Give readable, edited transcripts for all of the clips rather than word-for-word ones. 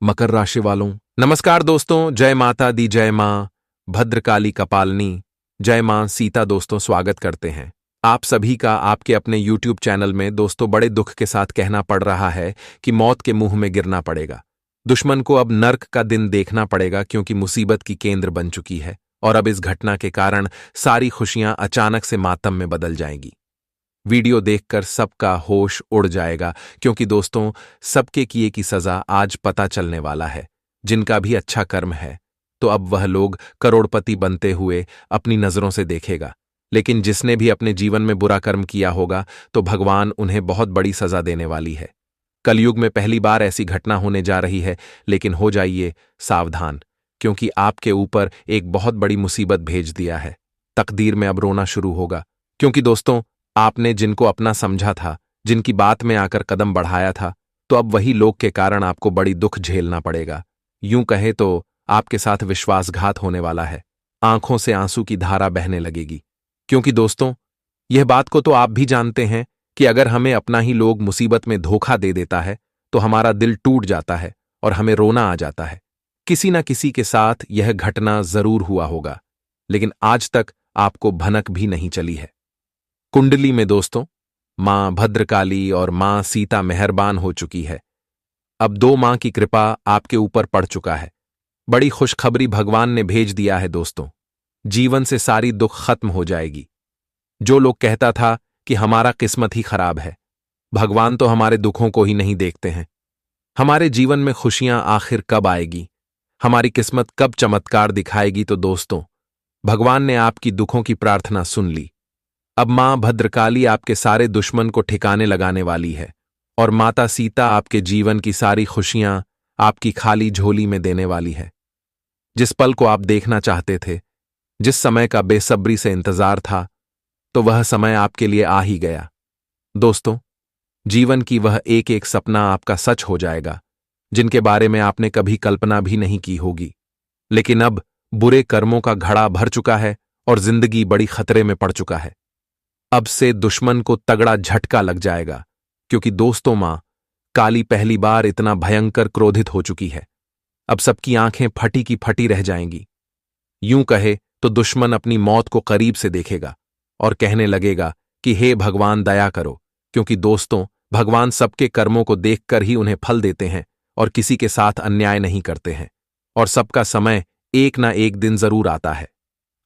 मकर राशि वालों, नमस्कार दोस्तों। जय माता दी, जय मां भद्रकाली कपालनी, जय मां सीता। दोस्तों, स्वागत करते हैं आप सभी का आपके अपने YouTube चैनल में। दोस्तों, बड़े दुख के साथ कहना पड़ रहा है कि मौत के मुंह में गिरना पड़ेगा। दुश्मन को अब नर्क का दिन देखना पड़ेगा, क्योंकि मुसीबत की केंद्र बन चुकी है और अब इस घटना के कारण सारी खुशियां अचानक से मातम में बदल जाएंगी। वीडियो देखकर सबका होश उड़ जाएगा, क्योंकि दोस्तों, सबके किए की सजा आज पता चलने वाला है। जिनका भी अच्छा कर्म है तो अब वह लोग करोड़पति बनते हुए अपनी नजरों से देखेगा, लेकिन जिसने भी अपने जीवन में बुरा कर्म किया होगा तो भगवान उन्हें बहुत बड़ी सजा देने वाली है। कलयुग में पहली बार ऐसी घटना होने जा रही है, लेकिन हो जाइए सावधान, क्योंकि आपके ऊपर एक बहुत बड़ी मुसीबत भेज दिया है। तकदीर में अब रोना शुरू होगा, क्योंकि दोस्तों, आपने जिनको अपना समझा था, जिनकी बात में आकर कदम बढ़ाया था, तो अब वही लोग के कारण आपको बड़ी दुख झेलना पड़ेगा। यूं कहे तो आपके साथ विश्वासघात होने वाला है। आंखों से आंसू की धारा बहने लगेगी, क्योंकि दोस्तों, यह बात को तो आप भी जानते हैं कि अगर हमें अपना ही लोग मुसीबत में धोखा दे देता है तो हमारा दिल टूट जाता है और हमें रोना आ जाता है। किसी न किसी के साथ यह घटना जरूर हुआ होगा, लेकिन आज तक आपको भनक भी नहीं चली है। कुंडली में दोस्तों, मां भद्रकाली और मां सीता मेहरबान हो चुकी है। अब दो मां की कृपा आपके ऊपर पड़ चुका है। बड़ी खुशखबरी भगवान ने भेज दिया है दोस्तों। जीवन से सारी दुख खत्म हो जाएगी। जो लोग कहता था कि हमारा किस्मत ही खराब है, भगवान तो हमारे दुखों को ही नहीं देखते हैं। हमारे जीवन में खुशियां आखिर कब आएगी, हमारी किस्मत कब चमत्कार दिखाएगी, तो दोस्तों, भगवान ने आपकी दुखों की प्रार्थना सुन ली। अब मां भद्रकाली आपके सारे दुश्मन को ठिकाने लगाने वाली है और माता सीता आपके जीवन की सारी खुशियां आपकी खाली झोली में देने वाली है। जिस पल को आप देखना चाहते थे, जिस समय का बेसब्री से इंतजार था, तो वह समय आपके लिए आ ही गया। दोस्तों, जीवन की वह एक एक सपना आपका सच हो जाएगा, जिनके बारे में आपने कभी कल्पना भी नहीं की होगी। लेकिन अब बुरे कर्मों का घड़ा भर चुका है और जिंदगी बड़ी खतरे में पड़ चुका है। अब से दुश्मन को तगड़ा झटका लग जाएगा, क्योंकि दोस्तों, मां काली पहली बार इतना भयंकर क्रोधित हो चुकी है। अब सबकी आंखें फटी की फटी रह जाएंगी। यूं कहे तो दुश्मन अपनी मौत को करीब से देखेगा और कहने लगेगा कि हे भगवान, दया करो, क्योंकि दोस्तों, भगवान सबके कर्मों को देखकर ही उन्हें फल देते हैं और किसी के साथ अन्याय नहीं करते हैं। और सबका समय एक ना एक दिन जरूर आता है।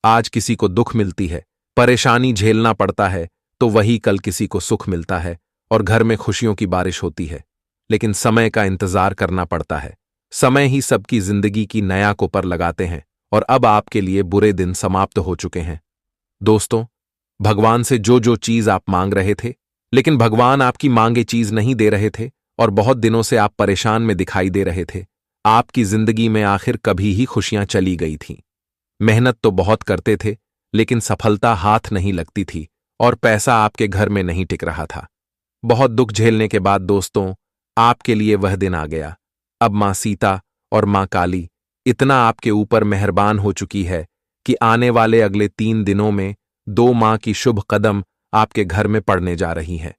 आज किसी को दुख मिलती है, परेशानी झेलना पड़ता है, तो वही कल किसी को सुख मिलता है और घर में खुशियों की बारिश होती है। लेकिन समय का इंतजार करना पड़ता है। समय ही सबकी जिंदगी की नया को पर लगाते हैं और अब आपके लिए बुरे दिन समाप्त हो चुके हैं। दोस्तों, भगवान से जो जो चीज आप मांग रहे थे, लेकिन भगवान आपकी मांगे चीज नहीं दे रहे थे और बहुत दिनों से आप परेशान में दिखाई दे रहे थे। आपकी जिंदगी में आखिर कभी ही खुशियां चली गई थीं। मेहनत तो बहुत करते थे, लेकिन सफलता हाथ नहीं लगती थी और पैसा आपके घर में नहीं टिक रहा था। बहुत दुख झेलने के बाद दोस्तों, आपके लिए वह दिन आ गया। अब मां सीता और मां काली इतना आपके ऊपर मेहरबान हो चुकी है कि आने वाले अगले 3 दिनों में 2 मां की शुभ कदम आपके घर में पड़ने जा रही हैं।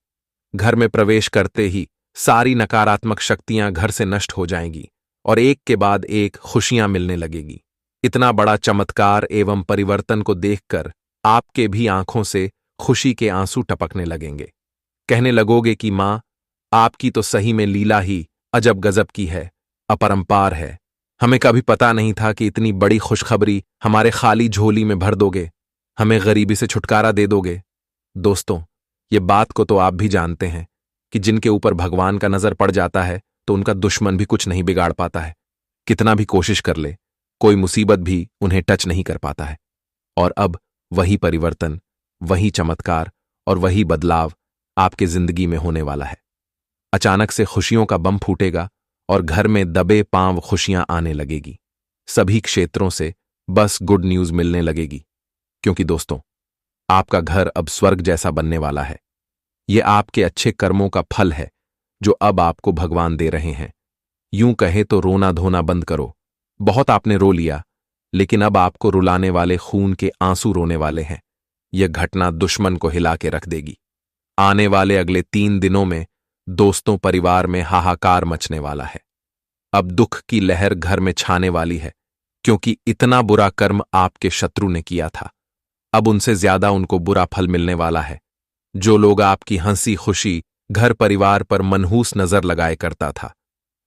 घर में प्रवेश करते ही सारी नकारात्मक शक्तियां घर से नष्ट हो जाएंगी और एक के बाद एक खुशियां मिलने लगेगी। इतना बड़ा चमत्कार एवं परिवर्तन को देखकर आपके भी आंखों से खुशी के आंसू टपकने लगेंगे। कहने लगोगे कि मां, आपकी तो सही में लीला ही अजब गजब की है, अपरंपार है। हमें कभी पता नहीं था कि इतनी बड़ी खुशखबरी हमारे खाली झोली में भर दोगे, हमें गरीबी से छुटकारा दे दोगे। दोस्तों, ये बात को तो आप भी जानते हैं कि जिनके ऊपर भगवान का नजर पड़ जाता है तो उनका दुश्मन भी कुछ नहीं बिगाड़ पाता है। कितना भी कोशिश कर ले, कोई मुसीबत भी उन्हें टच नहीं कर पाता है। और अब वही परिवर्तन, वही चमत्कार और वही बदलाव आपके जिंदगी में होने वाला है। अचानक से खुशियों का बम फूटेगा और घर में दबे पांव खुशियां आने लगेगी। सभी क्षेत्रों से बस गुड न्यूज मिलने लगेगी, क्योंकि दोस्तों, आपका घर अब स्वर्ग जैसा बनने वाला है। यह आपके अच्छे कर्मों का फल है जो अब आपको भगवान दे रहे हैं। यूं कहे तो रोना धोना बंद करो। बहुत आपने रो लिया, लेकिन अब आपको रुलाने वाले खून के आंसू रोने वाले हैं। यह घटना दुश्मन को हिला के रख देगी। आने वाले अगले 3 दिनों में दोस्तों, परिवार में हाहाकार मचने वाला है। अब दुख की लहर घर में छाने वाली है, क्योंकि इतना बुरा कर्म आपके शत्रु ने किया था। अब उनसे ज्यादा उनको बुरा फल मिलने वाला है। जो लोग आपकी हंसी खुशी घर परिवार पर मनहूस नजर लगाए करता था,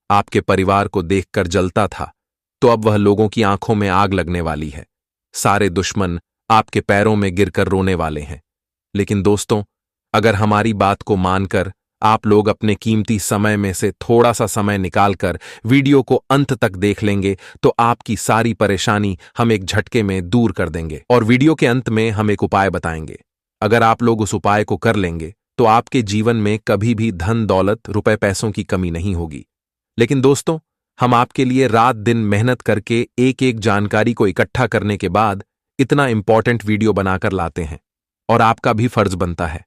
आपके परिवार को देखकर जलता था, तो अब वह लोगों की आंखों में आग लगने वाली है। सारे दुश्मन आपके पैरों में गिरकर रोने वाले हैं। लेकिन दोस्तों, अगर हमारी बात को मानकर आप लोग अपने कीमती समय में से थोड़ा सा समय निकालकर वीडियो को अंत तक देख लेंगे तो आपकी सारी परेशानी हम एक झटके में दूर कर देंगे। और वीडियो के अंत में हम एक उपाय बताएंगे। अगर आप लोग उस उपाय को कर लेंगे तो आपके जीवन में कभी भी धन दौलत रुपए पैसों की कमी नहीं होगी। लेकिन दोस्तों, हम आपके लिए रात दिन मेहनत करके एक एक जानकारी को इकट्ठा करने के बाद इतना इंपॉर्टेंट वीडियो बनाकर लाते हैं, और आपका भी फर्ज बनता है।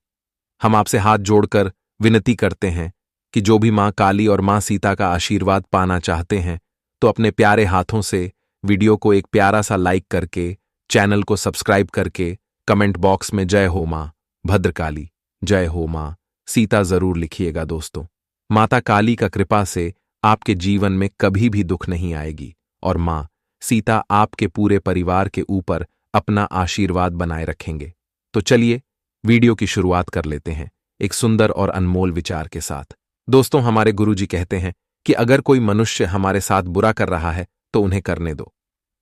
हम आपसे हाथ जोड़कर विनती करते हैं कि जो भी मां काली और मां सीता का आशीर्वाद पाना चाहते हैं तो अपने प्यारे हाथों से वीडियो को एक प्यारा सा लाइक करके, चैनल को सब्सक्राइब करके, कमेंट बॉक्स में जय हो मां भद्रकाली, जय हो मां सीता जरूर लिखिएगा। दोस्तों, माता काली का कृपा से आपके जीवन में कभी भी दुख नहीं आएगी और मां सीता आपके पूरे परिवार के ऊपर अपना आशीर्वाद बनाए रखेंगे। तो चलिए वीडियो की शुरुआत कर लेते हैं एक सुंदर और अनमोल विचार के साथ। दोस्तों, हमारे गुरुजी कहते हैं कि अगर कोई मनुष्य हमारे साथ बुरा कर रहा है तो उन्हें करने दो,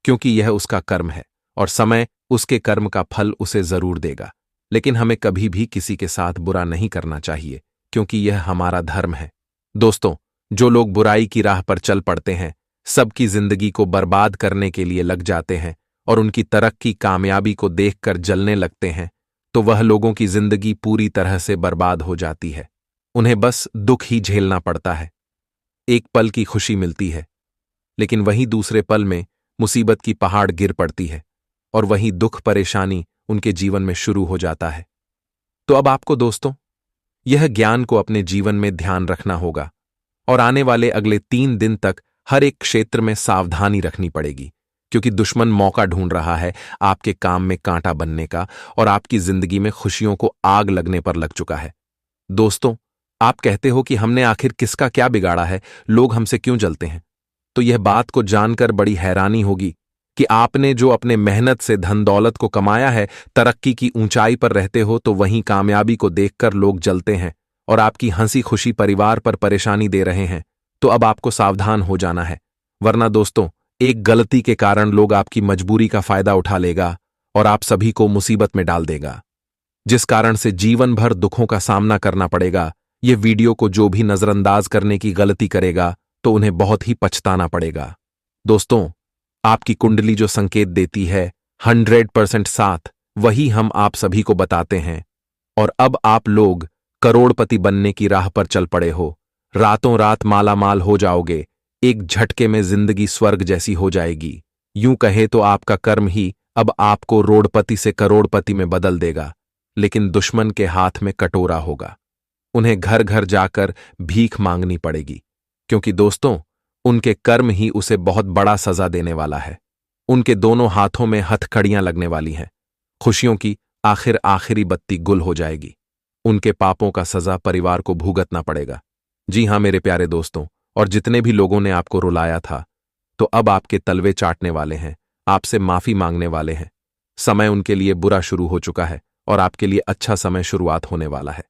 क्योंकि यह उसका कर्म है और समय उसके कर्म का फल उसे जरूर देगा। लेकिन हमें कभी भी किसी के साथ बुरा नहीं करना चाहिए, क्योंकि यह हमारा धर्म है। दोस्तों, जो लोग बुराई की राह पर चल पड़ते हैं, सबकी जिंदगी को बर्बाद करने के लिए लग जाते हैं और उनकी तरक्की कामयाबी को देखकर जलने लगते हैं, तो वह लोगों की जिंदगी पूरी तरह से बर्बाद हो जाती है। उन्हें बस दुख ही झेलना पड़ता है। एक पल की खुशी मिलती है, लेकिन वहीं दूसरे पल में मुसीबत की पहाड़ गिर पड़ती है और वहीं दुख परेशानी उनके जीवन में शुरू हो जाता है। तो अब आपको दोस्तों यह ज्ञान को अपने जीवन में ध्यान रखना होगा और आने वाले अगले 3 दिन तक हर एक क्षेत्र में सावधानी रखनी पड़ेगी, क्योंकि दुश्मन मौका ढूंढ रहा है आपके काम में कांटा बनने का और आपकी जिंदगी में खुशियों को आग लगने पर लग चुका है। दोस्तों, आप कहते हो कि हमने आखिर किसका क्या बिगाड़ा है, लोग हमसे क्यों जलते हैं? तो यह बात को जानकर बड़ी हैरानी होगी कि आपने जो अपने मेहनत से धन दौलत को कमाया है, तरक्की की ऊंचाई पर रहते हो, तो वहीं कामयाबी को देखकर लोग जलते हैं और आपकी हंसी खुशी परिवार पर परेशानी दे रहे हैं। तो अब आपको सावधान हो जाना है, वरना दोस्तों एक गलती के कारण लोग आपकी मजबूरी का फायदा उठा लेगा और आप सभी को मुसीबत में डाल देगा, जिस कारण से जीवन भर दुखों का सामना करना पड़ेगा। ये वीडियो को जो भी नजरअंदाज करने की गलती करेगा तो उन्हें बहुत ही पछताना पड़ेगा। दोस्तों, आपकी कुंडली जो संकेत देती है 100% साथ, वही हम आप सभी को बताते हैं। और अब आप लोग करोड़पति बनने की राह पर चल पड़े हो। रातों रात माला माल हो जाओगे, एक झटके में जिंदगी स्वर्ग जैसी हो जाएगी। यूं कहे तो आपका कर्म ही अब आपको रोड़पति से करोड़पति में बदल देगा। लेकिन दुश्मन के हाथ में कटोरा होगा, उन्हें घर घर जाकर भीख मांगनी पड़ेगी, क्योंकि दोस्तों उनके कर्म ही उसे बहुत बड़ा सजा देने वाला है। उनके दोनों हाथों में हथकड़ियां लगने वाली हैं। खुशियों की आखिरी बत्ती गुल हो जाएगी। उनके पापों का सजा परिवार को भुगतना पड़ेगा। जी हां मेरे प्यारे दोस्तों, और जितने भी लोगों ने आपको रुलाया था, तो अब आपके तलवे चाटने वाले हैं, आपसे माफी मांगने वाले हैं। समय उनके लिए बुरा शुरू हो चुका है और आपके लिए अच्छा समय शुरुआत होने वाला है।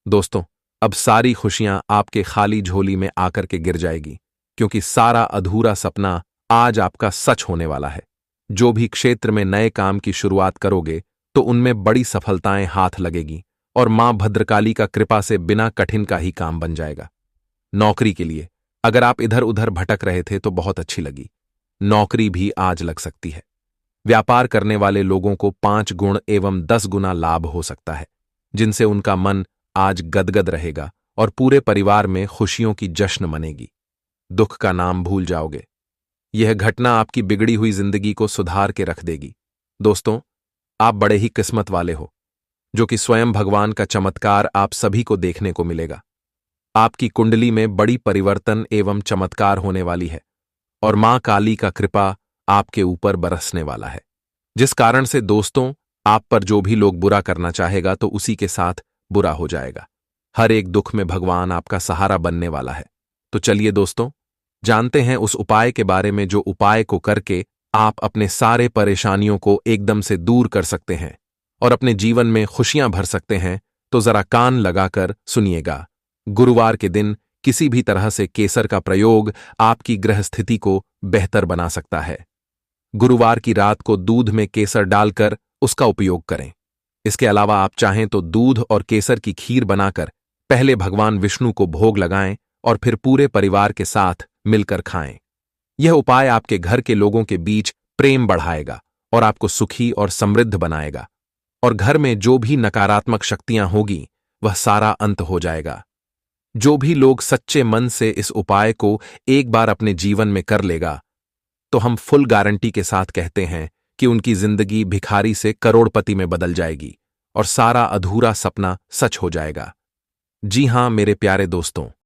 दोस्तों, अब सारी खुशियां आपके खाली झोली में आकर के गिर जाएगी, क्योंकि सारा अधूरा सपना आज आपका सच होने वाला है। जो भी क्षेत्र में नए काम की शुरुआत करोगे तो उनमें बड़ी सफलताएं हाथ लगेगी और मां भद्रकाली का कृपा से बिना कठिन का ही काम बन जाएगा। नौकरी के लिए अगर आप इधर उधर भटक रहे थे तो बहुत अच्छी लगी, नौकरी भी आज लग सकती है। व्यापार करने वाले लोगों को 5 गुण एवं 10 गुना लाभ हो सकता है, जिनसे उनका मन आज गदगद रहेगा और पूरे परिवार में खुशियों की जश्न मनेगी। दुख का नाम भूल जाओगे। यह घटना आपकी बिगड़ी हुई जिंदगी को सुधार के रख देगी। दोस्तों, आप बड़े ही किस्मत वाले हो, जो कि स्वयं भगवान का चमत्कार आप सभी को देखने को मिलेगा। आपकी कुंडली में बड़ी परिवर्तन एवं चमत्कार होने वाली है और मां काली का कृपा आपके ऊपर बरसने वाला है, जिस कारण से दोस्तों आप पर जो भी लोग बुरा करना चाहेगा तो उसी के साथ बुरा हो जाएगा। हर एक दुख में भगवान आपका सहारा बनने वाला है। तो चलिए दोस्तों, जानते हैं उस उपाय के बारे में जो उपाय को करके आप अपने सारे परेशानियों को एकदम से दूर कर सकते हैं और अपने जीवन में खुशियां भर सकते हैं। तो जरा कान लगाकर सुनिएगा। गुरुवार के दिन किसी भी तरह से केसर का प्रयोग आपकी ग्रह स्थिति को बेहतर बना सकता है। गुरुवार की रात को दूध में केसर डालकर उसका उपयोग करें। इसके अलावा आप चाहें तो दूध और केसर की खीर बनाकर पहले भगवान विष्णु को भोग लगाएं और फिर पूरे परिवार के साथ मिलकर खाएं। यह उपाय आपके घर के लोगों के बीच प्रेम बढ़ाएगा और आपको सुखी और समृद्ध बनाएगा, और घर में जो भी नकारात्मक शक्तियां होगी वह सारा अंत हो जाएगा। जो भी लोग सच्चे मन से इस उपाय को एक बार अपने जीवन में कर लेगा तो हम फुल गारंटी के साथ कहते हैं कि उनकी जिंदगी भिखारी से करोड़पति में बदल जाएगी और सारा अधूरा सपना सच हो जाएगा। जी हां मेरे प्यारे दोस्तों,